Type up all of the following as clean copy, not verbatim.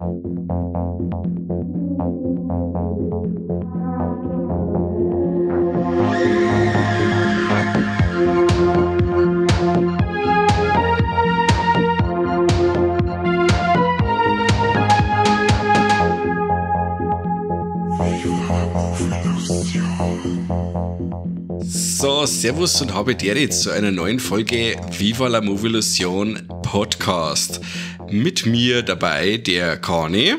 So, servus und habe dir zu einer neuen Folge Viva la Movilusion Podcast. Mit mir dabei der Kani.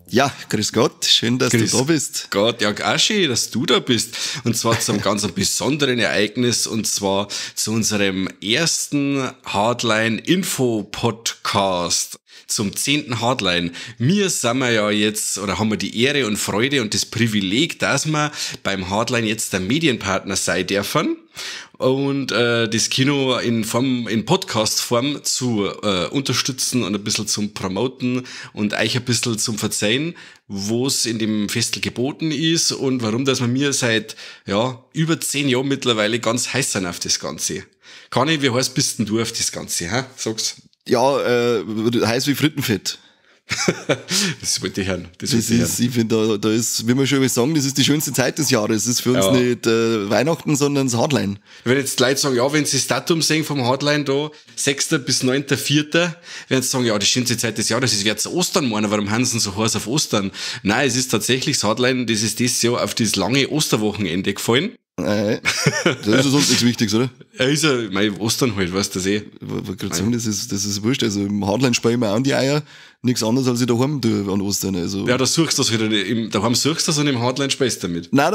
Ja, grüß Gott, schön, dass du da bist. Gott, ja, auch schön, dass du da bist. Und zwar zu einem ganz besonderen Ereignis, und zwar zu unserem ersten Hardline-Info-Podcast. Zum 10. Hardline. Wir sind ja jetzt, oder haben wir die Ehre und Freude und das Privileg, dass wir beim Hardline jetzt der Medienpartner sein dürfen und das Kino in Podcast-Form zu unterstützen und ein bisschen zum Promoten und euch ein bisschen zum Verzeihen, wo es in dem Festel geboten ist und warum, dass wir mir seit über 10 Jahren mittlerweile ganz heiß sind auf das Ganze. Kani, wie heiß bist denn du auf das Ganze? Ha? Sag's. Ja, heiß wie Frittenfett. Das wollte ich hören. Ich finde, da ist, wie wir schon sagen, das ist die schönste Zeit des Jahres. Das ist für uns nicht Weihnachten, sondern das Hardline. Wenn jetzt die Leute sagen, wenn sie das Datum sehen vom Hardline da, 6. bis 9.4., werden sie sagen, die schönste Zeit des Jahres, es wird Ostern meinen, warum haben sie denn so heiß auf Ostern? Nein, es ist tatsächlich das Hardline, das ist dieses Jahr auf das lange Osterwochenende gefallen. Das ist ja sonst nichts Wichtiges, oder? Ja, ist ja, mein Ostern halt, weißt du das eh. Ich wollte gerade sagen, das ist wurscht. Also im Hardline spare ich mir auch an die Eier. Nichts anderes, als ich daheim tue an Ostern. Also. Ja, da suchst du das halt, daheim suchst du das und im Hardline speist du damit. Nein,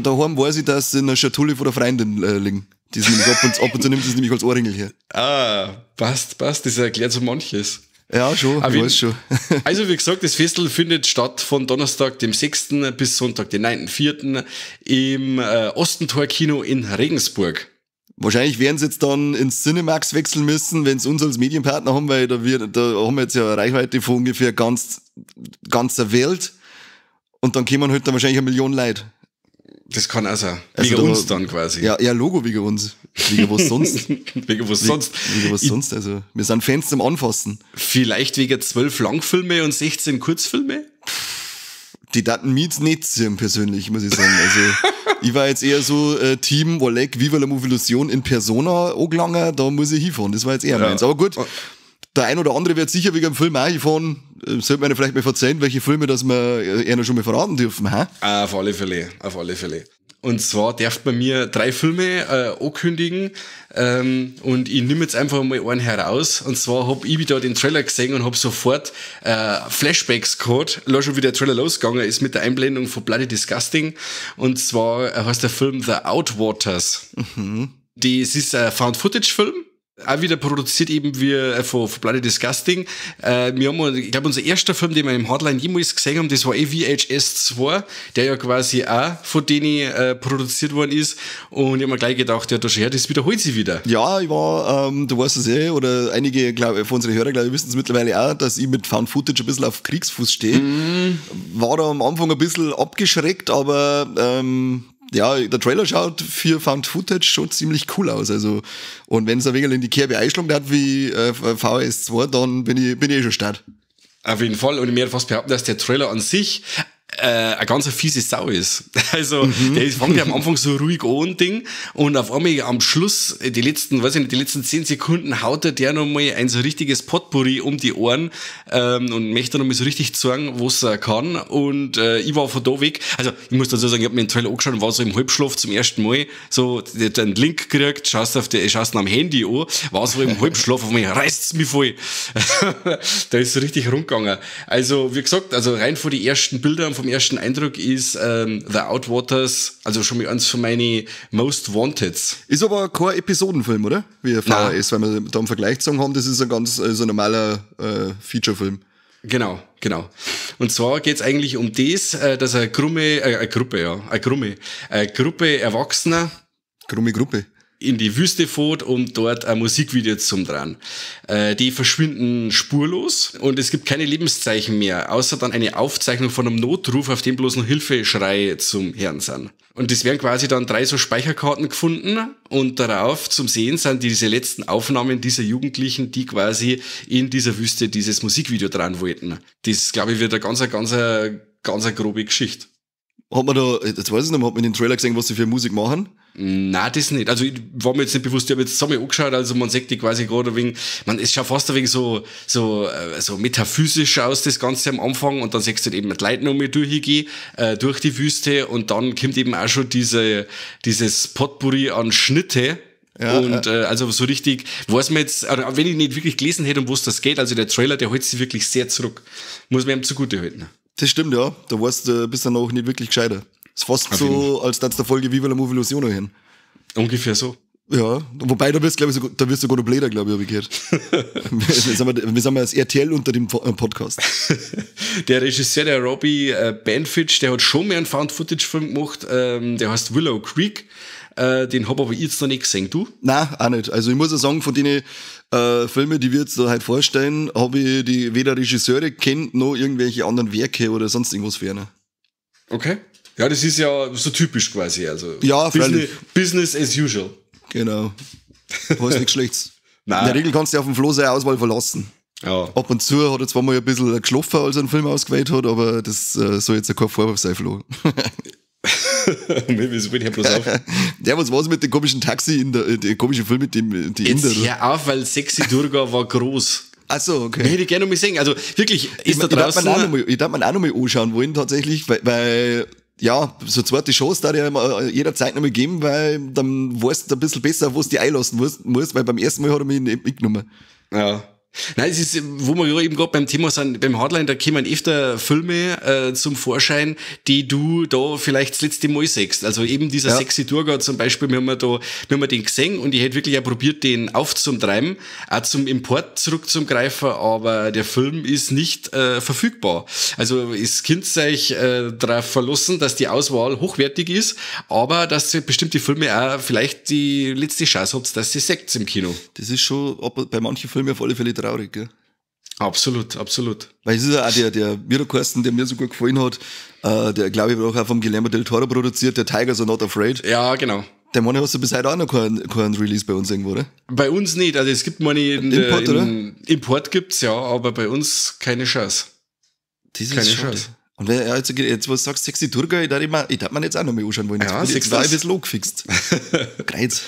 daheim weiß ich, dass sie in einer Schatulle von der Freundin liegen. Die ist nämlich ab und zu nimmt sie nämlich als Ohrringel her. Ah, passt, das erklärt so manches. Ja, schon, ich weiß schon. Also wie gesagt, das Festival findet statt von Donnerstag, dem 6. bis Sonntag, den 9.4. im Ostentor-Kino in Regensburg. Wahrscheinlich werden sie jetzt dann ins Cinemax wechseln müssen, wenn sie uns als Medienpartner haben, weil da haben wir jetzt ja eine Reichweite von ungefähr ganzer Welt. Und dann kommen halt dann wahrscheinlich 1 Million Leute. Das kann auch sein. Also wegen uns dann quasi. Ja, Logo wegen uns. Wegen was sonst. Wegen was sonst. Wegen was sonst. Also, wir sind Fans zum Anfassen. Vielleicht wegen 12 Langfilme und 16 Kurzfilme? Die Daten mich nicht sehen, persönlich, muss ich sagen. Also, ich war jetzt eher so Team Oleg, Viva la Movilusion in Persona angelangen, da muss ich hinfahren. Das war jetzt eher meins. Aber gut, der ein oder andere wird sicher wegen dem Film auch hinfahren. Sollte man vielleicht mal verzeihen, welche Filme, dass wir eher noch schon mal verraten dürfen. Ha? Auf alle Fälle. Und zwar darf bei mir 3 Filme ankündigen und ich nehme jetzt einfach mal einen heraus. Und zwar hab ich da den Trailer gesehen und hab sofort Flashbacks gehabt, schon wie der Trailer losgegangen ist mit der Einblendung von Bloody Disgusting. Und zwar heißt der Film The Outwaters. Mhm. Das ist ein Found-Footage-Film. Auch wieder produziert eben wie von Bloody Disgusting. Wir haben, ich glaube, unser erster Film, den wir im Hardline jemals gesehen haben, das war VHS 2, der ja quasi auch von denen produziert worden ist. Und ich habe mir gleich gedacht, ja, das wiederholt sich wieder. Ja, ich war, du weißt es oder einige von unseren Hörern, glaube ich, wissen es mittlerweile auch, dass ich mit Found Footage ein bisschen auf Kriegsfuß stehe. Mhm. War da am Anfang ein bisschen abgeschreckt, aber der Trailer schaut für Found Footage schon ziemlich cool aus. Also, und wenn es ein wenig in die Kerbe einschlagen hat wie VHS 2, dann bin ich schon start. Auf jeden Fall. Und ich werde fast behaupten, dass der Trailer an sich eine ganz fiese Sau ist. Also, der fängt ja am Anfang so ruhig an, Ding, und auf einmal am Schluss, die letzten 10 Sekunden haut der nochmal ein so richtiges Potpourri um die Ohren, und möchte nochmal so richtig zeigen, was er kann, und ich war von da weg, also, ich muss dazu sagen, ich habe mir den Trailer angeschaut und war so im Halbschlaf zum ersten Mal, so, den Link gekriegt, schaust ihn am Handy an, war so im Halbschlaf, auf einmal reißt's mich voll. Da ist so richtig rundgegangen. Also, wie gesagt, rein von den ersten Bildern, vom ersten Eindruck ist The Outwaters, also schon mal eins von meinen Most Wanteds. Ist aber kein Episodenfilm, oder? Wie VHS, weil wir da im Vergleich zu haben, das ist ein ganz so ein normaler Featurefilm. Genau. Und zwar geht's eigentlich um das, dass eine Gruppe Erwachsener. Krumme Gruppe. in die Wüste fährt, um dort ein Musikvideo zu drehen. Die verschwinden spurlos und es gibt keine Lebenszeichen mehr, außer dann eine Aufzeichnung von einem Notruf, auf dem bloß noch Hilfeschreie zum Hören sind. Und es werden quasi dann 3 so Speicherkarten gefunden und darauf zum Sehen sind diese letzten Aufnahmen dieser Jugendlichen, die quasi in dieser Wüste dieses Musikvideo drehen wollten. Das, glaube ich, wird eine ganz grobe Geschichte. Hat man da, jetzt weiß ich nicht, hat man in den Trailer gesehen, was sie für Musik machen? Nein, das nicht. Also, ich war mir jetzt nicht bewusst, ich habe jetzt zusammen angeschaut, also man sieht die quasi gerade wegen, es schaut fast ein wenig so metaphysisch aus, das Ganze am Anfang, und dann siehst du halt eben die Leute noch mal durchgehen, durch die Wüste, und dann kommt eben auch schon dieses Potpourri an Schnitte. Ja, und also so richtig, weiß man jetzt, oder wenn ich nicht wirklich gelesen hätte, um was das geht, also der Trailer, der hält sich wirklich sehr zurück. Muss man ihm zugute halten. Das stimmt, ja. Da weißt du, bist dann auch nicht wirklich gescheiter. Das ist fast so, als dass der Folge Viva la Movilusion hin. Ungefähr so. Ja, wobei da wirst du sogar noch bläder, glaube ich, habe ich gehört. wir sind als RTL unter dem Podcast. Der Regisseur, der Robbie Banfitch, der hat schon mehr einen Found-Footage-Film gemacht, der heißt Willow Creek. Den habe aber ich jetzt noch nicht gesehen, du? Nein, auch nicht. Also ich muss ja sagen, von denen Filmen, die wir jetzt da halt vorstellen, habe ich die weder Regisseure kennt, noch irgendwelche anderen Werke oder sonst irgendwas ferner. Okay. Ja, das ist ja so typisch quasi. Also ja, Business as usual. Genau. Du hast nichts Schlechtes. Nein. In der Regel kannst du dich auf dem Flo seine Auswahl verlassen. Ja. Ab und zu hat er zwar mal ein bisschen geschlafen, als er einen Film ausgewählt hat, aber das soll jetzt ja kein Vorwurf sein, Flo. Wieso bin ich bloß auf? Der, was war's mit dem komischen Taxi, der komische Film mit dem die Jetzt Inder? hör auf, weil Sexy Durga war groß. Ach so, okay. Den hätte ich gerne noch mal sehen. Also wirklich, ist da draußen... Ich darf mir auch noch mal anschauen wollen, tatsächlich, weil ja, so zweite Chance darf ich ja jederzeit noch mal geben, weil dann weißt du ein bisschen besser, auf was du einlassen musst, weil beim ersten Mal hat er mich nicht mitgenommen. Ja. Nein, es ist, wo wir ja eben gerade beim Thema sind, beim Hardline, da kommen öfter Filme zum Vorschein, die du da vielleicht das letzte Mal siehst. Also eben dieser Sexy Durga zum Beispiel, wir haben den gesehen und ich hätte wirklich auch probiert, den aufzutreiben, auch zum Import zurückzugreifen, aber der Film ist nicht verfügbar. Also es könnt euch darauf verlassen, dass die Auswahl hochwertig ist, aber dass ihr bestimmte Filme auch vielleicht die letzte Chance habt, dass ihr seht im Kino. Das ist schon bei manchen Filmen auf alle Fälle traurig, gell? Absolut, absolut. Weil es ist ja auch der Mirakosten, der mir so gut gefallen hat, der, glaube ich, auch vom Guillermo del Toro produziert, der Tigers Are Not Afraid. Ja, genau. Der Mann hast du bis heute auch noch keinen Release bei uns irgendwo, oder? Bei uns nicht, also es gibt Import, oder? Import gibt's ja, aber bei uns keine Chance. Das ist keine Chance. Und wenn jetzt was sagst, Sexy Durga, ich darf mir jetzt auch noch mal anschauen wollen. Ja, jetzt war ich bis low gefixt. Kreuz.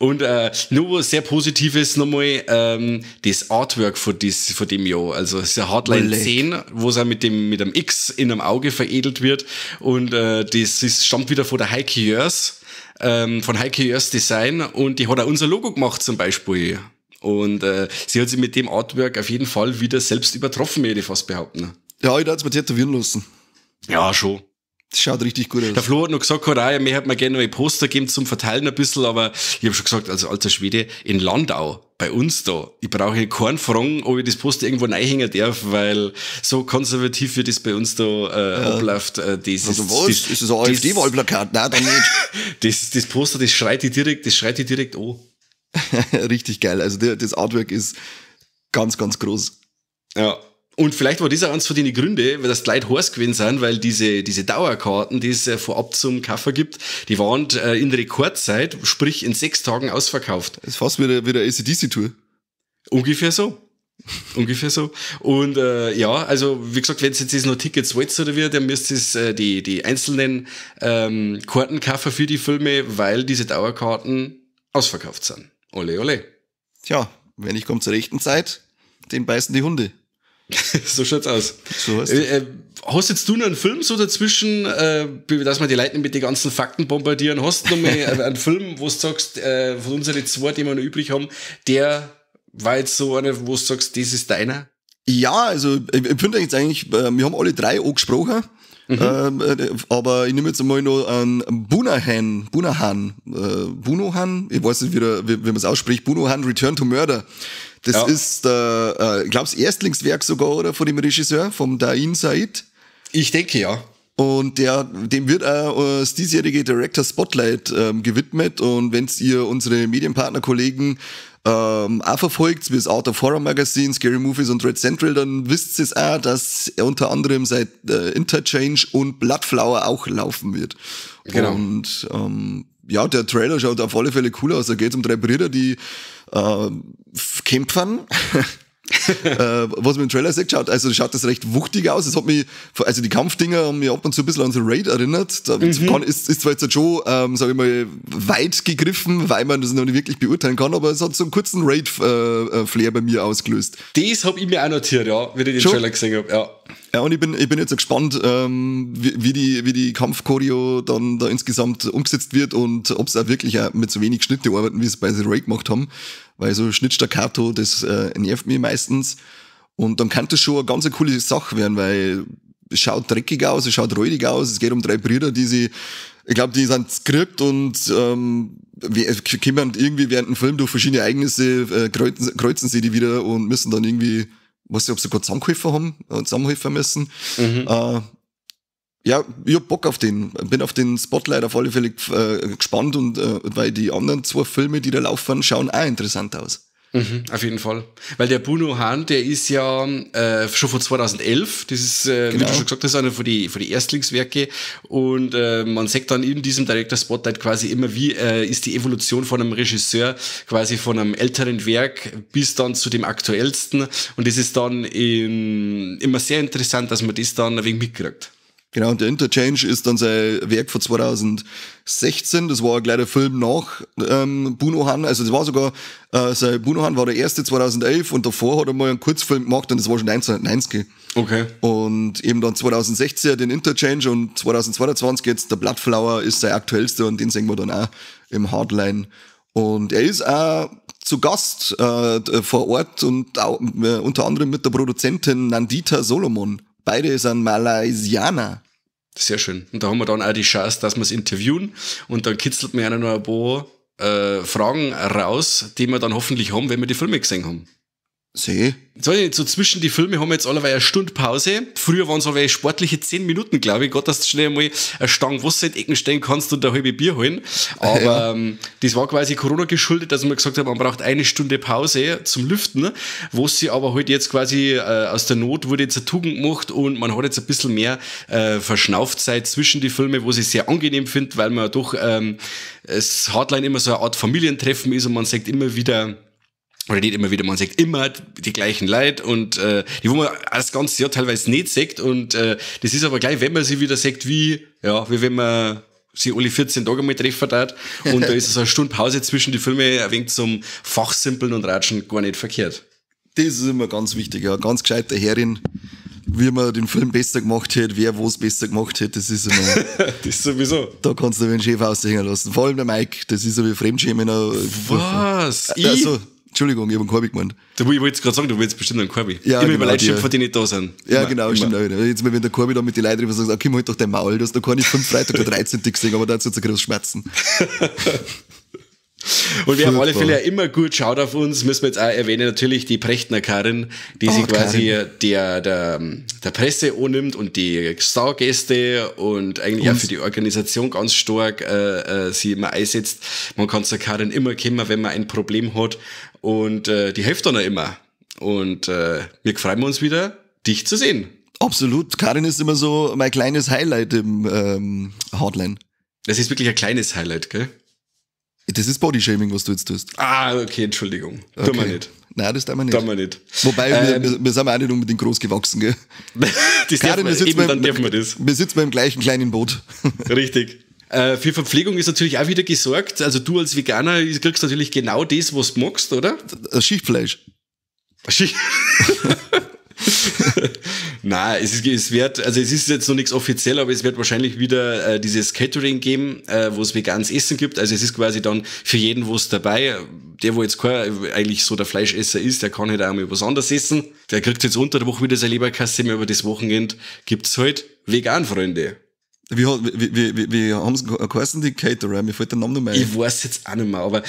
Und nur was sehr Positives nochmal, das Artwork von dem Jahr. Also es ist ja Hardline 10, wo es auch mit dem X in einem Auge veredelt wird. Und stammt wieder von der Heike Jörs, von Heike Jörs Design. Und die hat auch unser Logo gemacht zum Beispiel. Und sie hat sich mit dem Artwork auf jeden Fall wieder selbst übertroffen, würde ich fast behaupten. Ja, ich darf es mir tätowieren lassen. Ja, schon. Das schaut richtig gut aus. Der Flo hat noch gesagt, mir hat mir gerne noch ein Poster geben zum Verteilen ein bisschen, aber ich habe schon gesagt, also alter Schwede, in Landau, bei uns da, ich brauche keinen fragen, ob ich das Poster irgendwo reinhängen darf, weil so konservativ wie das bei uns da abläuft, das also ist das ein AfD-Wahlplakat? Nein, dann nicht. Das Poster, das schreit die direkt an. Richtig geil, also das Artwork ist ganz, ganz groß. Ja. Und vielleicht war das auch eins von den Gründen, weil das die Leute heiß gewesen sind, weil diese Dauerkarten, die es vorab zum Kaufen gibt, die waren in Rekordzeit, sprich in 6 Tagen ausverkauft. Das ist fast wie der AC/DC-Tour. Ungefähr so. Und also wie gesagt, wenn ihr jetzt noch Tickets wollt oder wie, dann müsst ihr die einzelnen Karten kaufen für die Filme, weil diese Dauerkarten ausverkauft sind. Ole, ole. Tja, wenn ich komme zur rechten Zeit, den beißen die Hunde. So schaut's aus. So hast jetzt du noch einen Film so dazwischen, dass wir die Leute mit den ganzen Fakten bombardieren? Hast du noch mal einen Film, wo du sagst, von unseren 2, die wir noch übrig haben, der war jetzt so einer, wo du sagst, das ist deiner? Ja, also ich finde jetzt eigentlich, wir haben alle 3 angesprochen. Aber ich nehme jetzt mal noch einen Bunahan, ich weiß nicht, wie man es ausspricht, Bunahan Return to Murder. Das ist, ich glaube, das Erstlingswerk sogar, oder, von dem Regisseur, vom Dain Said. Ich denke, ja. Und dem wird auch das diesjährige Director Spotlight gewidmet. Und wenn ihr unsere Medienpartner-Kollegen auch verfolgt, wie das Art of Horror Magazine, Scary Movies und Red Central, dann wisst ihr es auch, dass er unter anderem seit Interchange und Bloodflower auch laufen wird. Genau. Und ja, der Trailer schaut auf alle Fälle cool aus. Da geht es um 3 Brüder, die kämpfen. Was man im Trailer sieht, schaut das recht wuchtig aus. Es hat mich, also die Kampfdinger haben mich ab und zu ein bisschen an The Raid erinnert. Da ist zwar jetzt schon, sage ich mal, weit gegriffen, weil man das noch nicht wirklich beurteilen kann, aber es hat so einen kurzen Raid-Flair bei mir ausgelöst. Das habe ich mir auch notiert, ja, wie ich den Trailer gesehen habe, ja. Ja, und ich bin jetzt so gespannt, wie die Kampfchoreo dann da insgesamt umgesetzt wird und ob sie auch wirklich auch mit so wenig Schnitte arbeiten, wie sie es bei The Raid gemacht haben. Weil so Schnittstaccato, das nervt mich meistens. Und dann kann das schon eine ganz coole Sache werden, weil es schaut dreckig aus, es schaut räudig aus. Es geht um 3 Brüder, ich glaube, die sind gekriegt und kommen irgendwie während dem Film durch verschiedene Ereignisse, kreuzen sie die wieder und müssen dann irgendwie, weiß nicht, ob sie gerade zusammenhelfen müssen. Ja, ich hab Bock auf den. Bin auf den Spotlight auf alle Fälle gespannt und weil die anderen 2 Filme, die da laufen, schauen auch interessant aus. Auf jeden Fall. Weil der Bruno Hahn, der ist ja schon von 2011, das ist, wie du schon gesagt hast, einer von die Erstlingswerke und man sagt dann in diesem Director Spotlight quasi immer, wie ist die Evolution von einem Regisseur quasi von einem älteren Werk bis dann zu dem aktuellsten und das ist dann immer sehr interessant, dass man das dann ein wenig mitkriegt. Genau, und der Interchange ist dann sein Werk von 2016, das war gleich der Film nach Bruno Hahn, also das war sogar, Bruno Hahn war der erste 2011 und davor hat er mal einen Kurzfilm gemacht und das war schon 1990. Okay. Und eben dann 2016 den Interchange und 2022 jetzt der Bloodflower ist sein aktuellster und den sehen wir dann auch im Hardline. Und er ist auch zu Gast vor Ort und auch, unter anderem mit der Produzentin Nandita Solomon. Beide sind Malaysianer. Sehr schön. Und da haben wir dann auch die Chance, dass wir es interviewen und dann kitzelt mir einer noch ein paar Fragen raus, die wir dann hoffentlich haben, wenn wir die Filme gesehen haben. See. So zwischen die Filme haben wir jetzt allerweil eine Stunde Pause. Früher waren es aber sportliche 10 Minuten, glaube ich. Gott, dass du schnell einmal eine Stange Wasser in die Ecken stellen kannst und ein halbes Bier holen. Aber das war quasi Corona geschuldet, dass man gesagt hat, man braucht 1 Stunde Pause zum Lüften, wo sie aber halt jetzt quasi aus der Not wurde jetzt eine Tugend gemacht und man hat jetzt ein bisschen mehr Verschnaufzeit zwischen die Filme, wo ich sehr angenehm finde, weil man doch das Hardline immer so eine Art Familientreffen ist und man sagt immer wieder, oder nicht immer wieder, man sagt immer die gleichen Leute und die, wo man das ganze Jahr teilweise nicht sagt und das ist aber gleich, wenn man sie wieder sagt, wie wenn man sie alle 14 Tage mal treffen hat und da ist so eine Stunde Pause zwischen die Filme ein wenig zum Fachsimpeln und Ratschen gar nicht verkehrt. Das ist immer ganz wichtig, ja, ganz gescheite Herrin, wie man den Film besser gemacht hätte, wer was besser gemacht hätte, das ist immer... Das ist sowieso. Da kannst du den Chef aushängen lassen, vor allem der Mike, das ist so wie Fremdschämen. Was? Also, Entschuldigung, ich habe einen Korbi gemeint. Ich wollte jetzt gerade sagen, du willst bestimmt einen Korbi. Ja, immer genau, über Leute schimpfen, die nicht da sind. Ja, immer, genau, immer. stimmt auch wieder. Jetzt mal, wenn der Korbi da mit den Leuten drüber sagt, komm halt doch dein Maul, du hast noch keine 5 Freitag der 13. gesehen, aber da hat es jetzt ein großes Schmerzen. Und wir haben auf alle Fälle ja immer gut schaut auf uns, müssen wir jetzt auch erwähnen, natürlich die Prechtner Karin, die sich quasi der Presse annimmt und die Stargäste und eigentlich auch für die Organisation ganz stark sie immer einsetzt. Man kann zur Karin immer kommen, wenn man ein Problem hat und die hilft dann auch immer. Und wir freuen uns wieder, dich zu sehen. Absolut, Karin ist immer so mein kleines Highlight im Hardline. Das ist wirklich ein kleines Highlight, gell? Das ist Bodyshaming, was du jetzt tust. Ah, okay, Entschuldigung. Tun wir nicht. Nein, das tun wir nicht. Tun wir nicht. Wobei, wir sind auch nicht unbedingt groß gewachsen, gell? Karin, dürfen wir das. Wir sitzen beim gleichen kleinen Boot. Richtig. Für Verpflegung ist natürlich auch wieder gesorgt. Also du als Veganer kriegst natürlich genau das, was du magst, oder? Schichtfleisch. Nein, es ist jetzt noch nichts offiziell, aber es wird wahrscheinlich wieder dieses Catering geben, wo es veganes Essen gibt. Also es ist quasi dann für jeden was dabei. Der, wo jetzt eigentlich so der Fleischesser ist, der kann halt auch mal was anderes essen. Der kriegt jetzt unter der Woche wieder seine Leberkasse, aber das Wochenende gibt's halt vegan, Freunde. Wie haben sie geheißen, die Caterer? Mir fällt der Name nicht mehr ein. Ich weiß jetzt auch nicht mehr, aber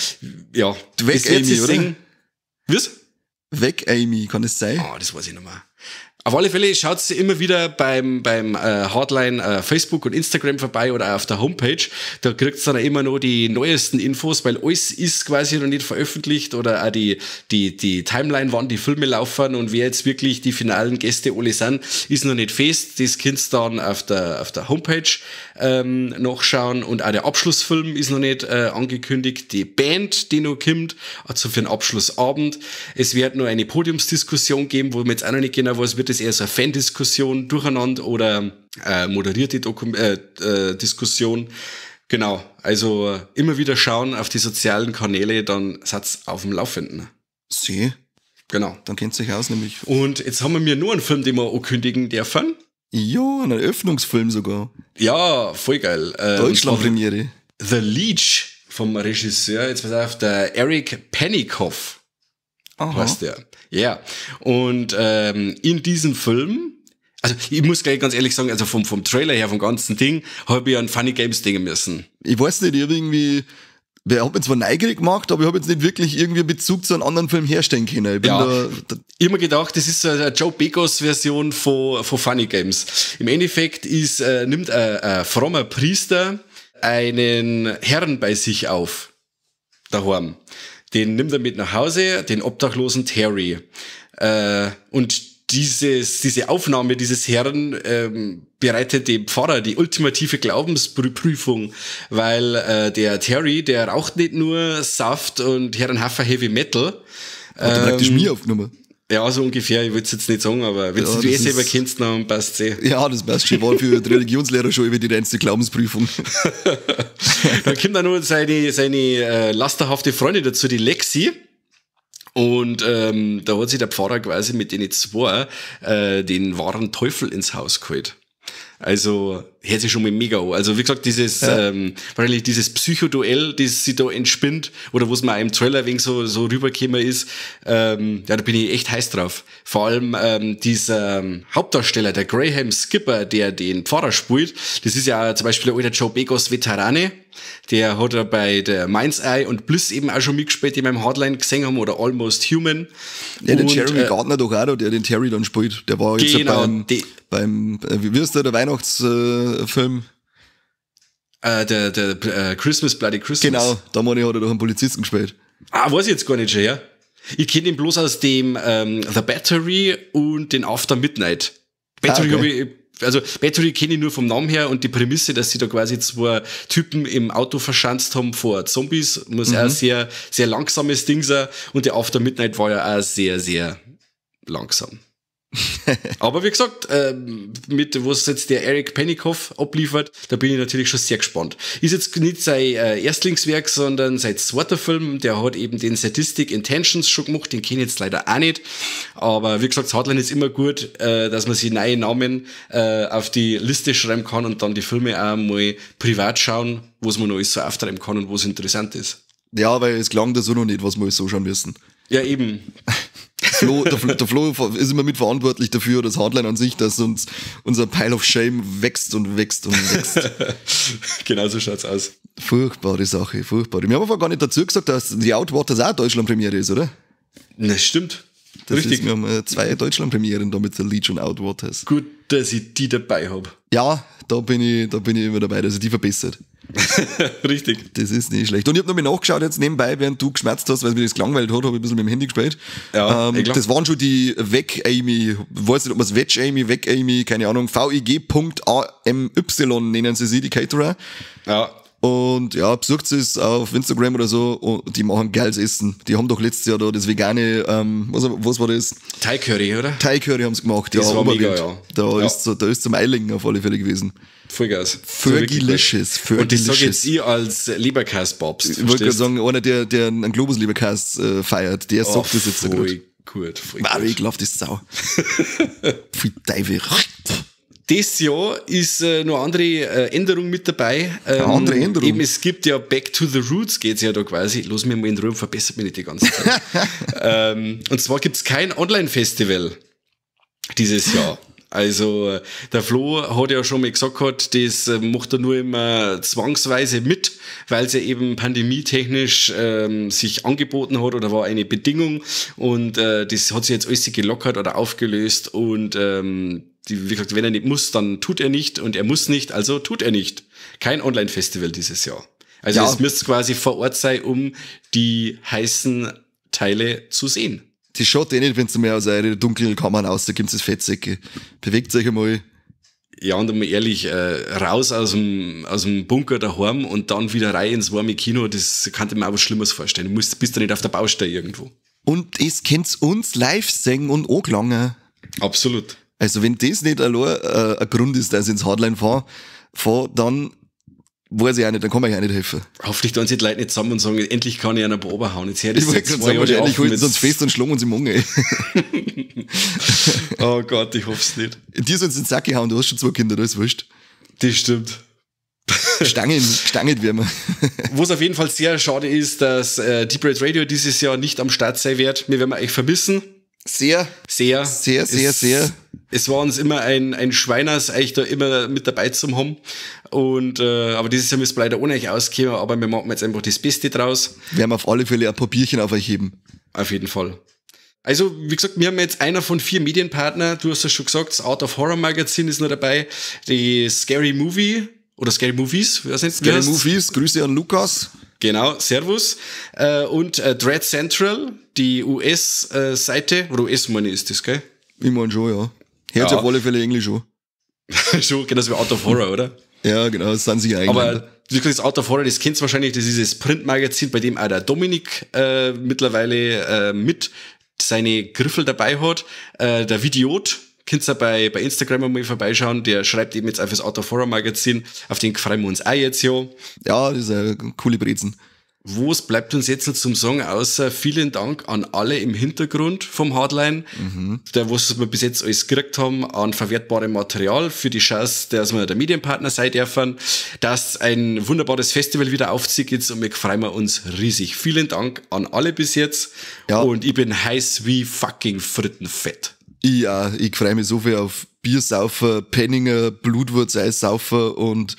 ja. Weg Amy, oder? Was? Weg Amy, kann das sein? Das weiß ich nicht mehr. Auf alle Fälle schaut immer wieder beim Hardline Facebook und Instagram vorbei oder auf der Homepage. Da kriegt ihr dann immer noch die neuesten Infos, weil alles ist quasi noch nicht veröffentlicht oder auch die Timeline, wann die Filme laufen und wer jetzt wirklich die finalen Gäste alle sind, ist noch nicht fest. Das könnt ihr dann auf der Homepage nachschauen und auch der Abschlussfilm ist noch nicht angekündigt. Die Band, die noch kommt, also für den Abschlussabend. Es wird noch eine Podiumsdiskussion geben, wo man jetzt auch noch nicht genau weiß, wird das eher so eine Fan-Diskussion durcheinander oder moderierte Diskussion. Genau, also immer wieder schauen auf die sozialen Kanäle, dann seid's auf dem Laufenden. See. Genau. Dann kennt's euch aus, nämlich. Und jetzt haben wir nur einen Film, den wir ankündigen dürfen. Ja, einen Eröffnungsfilm sogar. Ja, voll geil. Deutschland-Premiere. The Leech vom Regisseur, jetzt pass auf, der Eric Pennycoff. Heißt der. Ja. Und in diesem Film, also ich muss gleich ganz ehrlich sagen, also vom Trailer her, vom ganzen Ding, habe ich an Funny Games denken müssen. Ich weiß nicht, ich habe irgendwie, wer hat mich zwar neugierig gemacht, aber ich habe jetzt nicht wirklich irgendwie Bezug zu einem anderen Film herstellen können. Ich bin ich habe mir gedacht, das ist so eine Joe Begos-Version von Funny Games. Im Endeffekt nimmt ein frommer Priester einen Herrn bei sich auf, daheim. Den nimmt er mit nach Hause, den obdachlosen Terry. Und diese Aufnahme dieses Herrn bereitet dem Pfarrer die ultimative Glaubensprüfung, weil der Terry, der raucht nicht nur Saft und Herrenhaffer Heavy Metal. Hat er praktisch mir aufgenommen. Ja, so ungefähr, ich will es jetzt nicht sagen, aber wenn du selber kennst, dann passt es. Ja, das passt schon. War für die Religionslehrer schon über die reinste Glaubensprüfung. Dann kommt dann noch seine lasterhafte Freundin dazu, die Lexi. Und da hat sich der Pfarrer quasi mit denen zwei den wahren Teufel ins Haus geholt. Also hört sich schon mal mega an. Also wie gesagt, wahrscheinlich dieses Psychoduell, das sich da entspinnt, oder was man auch im Trailer ein wenig so rübergekommen ist, da bin ich echt heiß drauf. Vor allem dieser Hauptdarsteller, der Graham Skipper, der den Pfarrer spielt, das ist ja zum Beispiel der alte Joe Begos Veterane. Der hat er bei der Mind's Eye und Bliss eben auch schon mitgespielt, die wir im Hardline gesehen haben, oder Almost Human. Ja, der Jeremy Gardner doch auch, der den Terry dann spielt. Der war jetzt genau, beim wie ist der Weihnachtsfilm? Der Christmas, Bloody Christmas. Genau, da hat er doch einen Polizisten gespielt. Weiß ich jetzt gar nicht schon, ja. Ich kenne ihn bloß aus dem The Battery und den After Midnight. Battery Battery kenne ich nur vom Namen her und die Prämisse, dass sie da quasi zwei Typen im Auto verschanzt haben vor Zombies, muss auch sehr, sehr langsames Ding sein. Und der After Midnight war ja auch sehr, sehr langsam. Aber wie gesagt, mit was jetzt der Eric Pennycoff abliefert, da bin ich natürlich schon sehr gespannt. Ist jetzt nicht sein Erstlingswerk, sondern sein zweiter Film. Der hat eben den Sadistic Intentions schon gemacht, den kenne ich jetzt leider auch nicht. Aber wie gesagt, das Hardline ist immer gut, dass man sich neue Namen auf die Liste schreiben kann und dann die Filme auch mal privat schauen, was man noch alles so auftreiben kann und was interessant ist. Ja, weil es klang da so noch nicht, was wir alles so schauen müssen. Ja, eben. Der Flo ist immer mitverantwortlich dafür, das Hardline an sich, dass uns unser Pile of Shame wächst und wächst und wächst. Genau so schaut's aus. Furchtbare Sache, furchtbar. Wir haben aber gar nicht dazu gesagt, dass die Outwaters auch Deutschland-Premiere ist, oder? Das stimmt. Das Richtig. Ist, wir haben 2 Deutschland-Premieren da mit The Leech und Outwaters. Gut, dass ich die dabei habe. Ja, da bin ich immer dabei, dass ich die verbessert. Richtig. Das ist nicht schlecht. Und ich habe noch mal nachgeschaut jetzt nebenbei, während du geschmerzt hast, weil mir das gelangweilt hat, habe ich ein bisschen mit dem Handy gespielt. Ja, das waren schon die Weg-Amy, weiß nicht, ob man es Weg-Amy, Weg-Amy, keine Ahnung, VIG.AMY nennen sie die Caterer. Ja. Und ja, besucht es auf Instagram oder so und die machen geiles Essen. Die haben doch letztes Jahr da das vegane, was war das? Thai Curry, oder? Thai Curry haben sie gemacht, das war mega, ja. Da ist zum Eilingen auf alle Fälle gewesen. Vollgas. Fergalicious. Und das sage jetzt ich als Leberkäse-Babst. Ich wollte gerade sagen, einer, der einen Globus-Leberkäse feiert, der sagt das jetzt so gut. Voll gut. Ich glaub, das ist Sau. Viel Teufel. Das Jahr ist noch eine andere Änderung mit dabei. Andere Änderung? Eben, es gibt ja Back to the Roots, geht's ja da quasi. Los mir mal in Ruhe, verbessert mich nicht die ganze Zeit. Und zwar gibt's kein Online-Festival dieses Jahr. Also der Flo hat ja schon mal gesagt, das macht er nur immer zwangsweise mit, weil es ja eben pandemietechnisch sich angeboten hat oder war eine Bedingung und das hat sich jetzt alles gelockert oder aufgelöst und wie gesagt, wenn er nicht muss, dann tut er nicht und er muss nicht, also tut er nicht. Kein Online-Festival dieses Jahr. Also es müsste quasi vor Ort sein, um die heißen Teile zu sehen. Das schaut nicht, wenn ihr mehr aus euren dunklen Kammern raus, da gibt's das Fettsäcke. Bewegt euch einmal. Ja, und mal ehrlich, raus aus dem Bunker daheim und dann wieder rein ins warme Kino, das kann ich mir auch was Schlimmes vorstellen. Du bist ja nicht auf der Baustelle irgendwo. Und es könnt uns live singen und angelangen. Absolut. Also wenn das nicht allein ein Grund ist, dass ich ins Hardline fahre, dann weiß ich auch nicht, dann kann man euch auch nicht helfen. Hoffentlich tun sich die Leute nicht zusammen und sagen, endlich kann ich einen Probe hauen. Jetzt her, das ich wollte gerade sagen, wahrscheinlich halten sie uns fest und schlagen uns im Mangel. Oh Gott, ich hoffe es nicht. Die sollen ins Sack hauen, du hast schon 2 Kinder, das ist wurscht. Das stimmt. Gestangelt werden wir. Was auf jeden Fall sehr schade ist, dass Deep Red Radio dieses Jahr nicht am Start sein wird. Wir werden euch vermissen. Sehr. Es war uns immer ein Schweiners, euch da immer mit dabei zu haben. Und, aber dieses Jahr müssen wir leider ohne euch auskommen, aber wir machen jetzt einfach das Beste draus. Wir haben auf alle Fälle ein Papierchen auf euch heben. Auf jeden Fall. Also, wie gesagt, wir haben jetzt einer von 4 Medienpartner. Du hast es schon gesagt, das Out of Horror Magazin ist noch dabei. Die Scary Movie oder Scary Movies, wie heißt das? Scary Movies, Grüße an Lukas. Genau, Servus. Und Dread Central, die US-Seite, oder US meine ist das, gell? Ich meine schon, ja. Hört auf alle Fälle Englisch an. Schon, genau, das wie Out of Horror, oder? Ja, genau, das sind sich Engländer. Aber wie gesagt, das Out of Horror, das kennt ihr wahrscheinlich, das ist das Printmagazin, bei dem auch der Dominik mittlerweile mit seine Griffel dabei hat. Der Videot, könnt ihr bei Instagram mal vorbeischauen, der schreibt eben jetzt auf das Out of Horror Magazin, auf den freuen wir uns auch jetzt, ja. Ja, das ist eine coole Brezen. Was bleibt uns jetzt noch zum Sagen, außer vielen Dank an alle im Hintergrund vom Hardline, was wir bis jetzt alles gekriegt haben an verwertbarem Material für die Chance, dass wir der Medienpartner sein dürfen, dass ein wunderbares Festival wieder aufzieht jetzt und wir freuen uns riesig. Vielen Dank an alle bis jetzt und ich bin heiß wie fucking Frittenfett. Ich freue mich so viel auf Biersaufen, Penninger, Blutwurz-Eis saufen und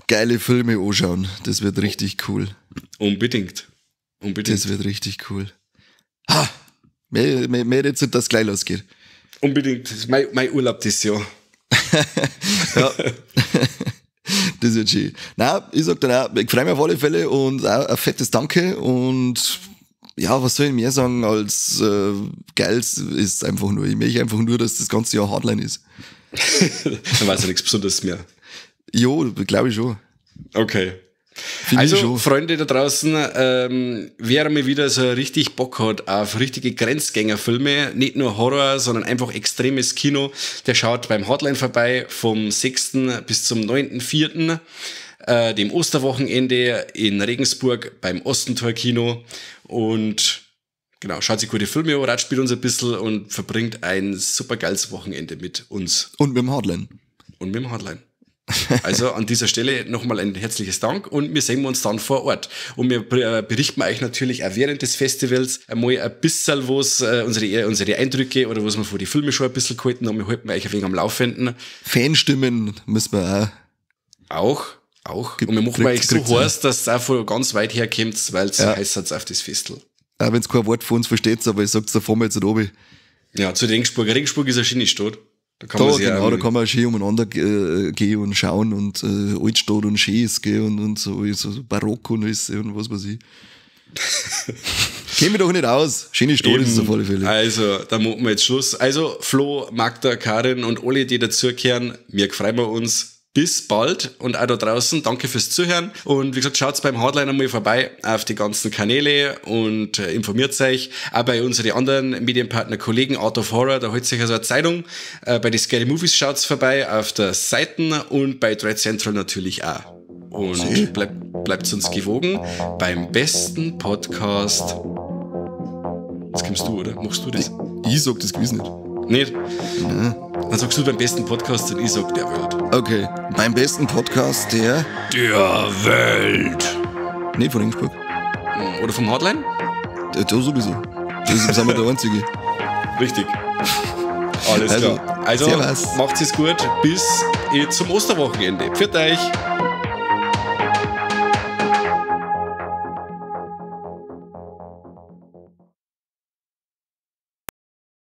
geile Filme anschauen. Das wird richtig cool. Unbedingt. Das wird richtig cool. Mehr jetzt, dass es gleich losgeht. Unbedingt. Das ist mein Urlaub dieses Jahr. Ja. Das wird schön. Nein, ich sag dann auch, ich freue mich auf alle Fälle und auch ein fettes Danke und ja, was soll ich mehr sagen als geil ist einfach nur. Ich möchte einfach nur, dass das ganze Jahr Hardline ist. Dann weiß ja nichts Besonderes mehr. Jo, glaube ich schon. Okay. Find also, Freunde da draußen, wer mal wieder so richtig Bock hat auf richtige Grenzgängerfilme, nicht nur Horror, sondern einfach extremes Kino, der schaut beim Hardline vorbei vom 6. bis zum 9.4., dem Osterwochenende in Regensburg beim Ostentor-Kino und genau, schaut sich gute Filme an, ratscht mit uns ein bisschen und verbringt ein super geiles Wochenende mit uns. Und mit dem Hardline. Also an dieser Stelle nochmal ein herzliches Dank und wir sehen uns dann vor Ort. Und wir berichten euch natürlich auch während des Festivals einmal ein bisschen was, unsere Eindrücke oder was wir vor die Filme schon ein bisschen gehalten haben. Wir halten euch ein wenig am Laufenden. Fanstimmen müssen wir auch. Und wir machen euch so heiß, dass es auch von ganz weit her kommt, weil es heiß seid auf das Festival. Auch wenn es kein Wort von uns versteht, aber ich sag's, da fahren wir jetzt nicht runter. Ja, zu Regensburg. Regensburg ist eine schöne Stadt. Da kann man schön umeinander gehen und schauen und Altstadt und Schönes gehen und so Barock und alles und was weiß ich. Käme doch nicht aus. Schöne Stadt ist es auf alle Fälle. Also, da machen wir jetzt Schluss. Also, Flo, Magda, Karin und alle, die dazugehören, wir freuen uns. Bis bald und auch da draußen, danke fürs Zuhören und wie gesagt, schaut beim Hardline einmal vorbei auf die ganzen Kanäle und informiert euch, auch bei unseren anderen Medienpartner Kollegen Out of Horror, da holt sich also eine Zeitung, bei den Scary Movies schaut's vorbei auf der Seiten und bei Dread Central natürlich auch. Und bleibt uns gewogen beim besten Podcast. Jetzt kommst du, oder? Machst du das? Ich sag das gewiss nicht. Nicht? Ja. Dann sagst du beim besten Podcast und ich sag der Welt. Okay, beim besten Podcast der Welt. Nicht von Regensburg. Oder vom Hardline? Da sowieso. Das sind wir der Einzige. Richtig. Alles klar. Also servus. macht's es gut. Bis zum Osterwochenende. Pfiat euch.